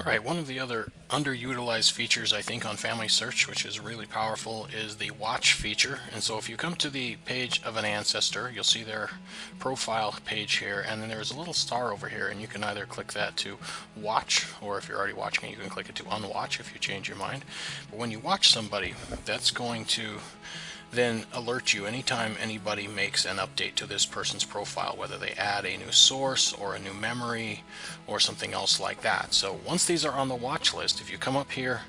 Right, one of the other underutilized features I think on Family Search, which is really powerful, is the watch feature. And so if you come to the page of an ancestor, you'll see their profile page here, and then there's a little star over here, and you can either click that to watch, or if you're already watching it, you can click it to unwatch if you change your mind. But when you watch somebody, that's going to then alert you anytime anybody makes an update to this person's profile, whether they add a new source or a new memory or something else like that. So once these are on the watch list, if you come up here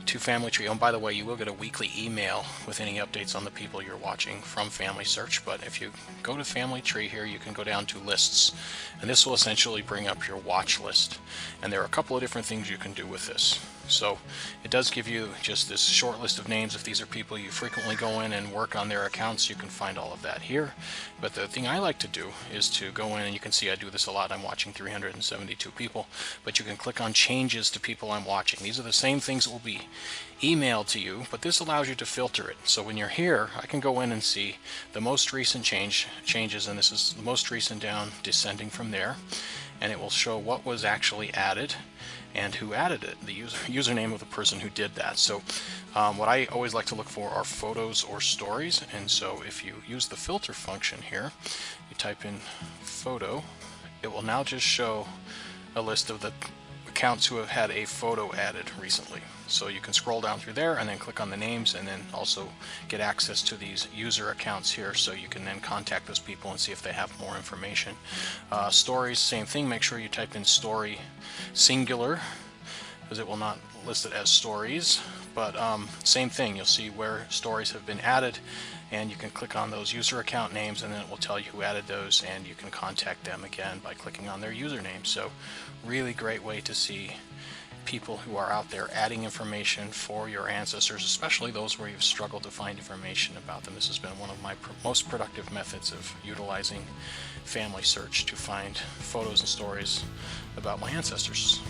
to Family Tree, and by the way, you will get a weekly email with any updates on the people you're watching from Family Search, but if you go to Family Tree here, you can go down to lists, and this will essentially bring up your watch list. And there are a couple of different things you can do with this. So it does give you just this short list of names. If these are people you frequently go in and work on their accounts, you can find all of that here. But the thing I like to do is to go in, and you can see I do this a lot. I'm watching 372 people, but you can click on changes to people I'm watching. These are the same things that will be emailed to you, but this allows you to filter it. So when you're here, I can go in and see the most recent changes, and this is the most recent down, descending from there, and it will show what was actually added and who added it, the username of the person who did that. So what I always like to look for are photos or stories, and so if you use the filter function here, you type in photo, it will now just show a list of the accounts who have had a photo added recently. So you can scroll down through there and then click on the names, and then also get access to these user accounts here, so you can then contact those people and see if they have more information. Stories, same thing. Make sure you type in story singular, because it will not list it as stories, but same thing. You'll see where stories have been added, and you can click on those user account names, and then it will tell you who added those, and you can contact them again by clicking on their username. So really great way to see people who are out there adding information for your ancestors, especially those where you've struggled to find information about them. This has been one of my most productive methods of utilizing Family Search to find photos and stories about my ancestors.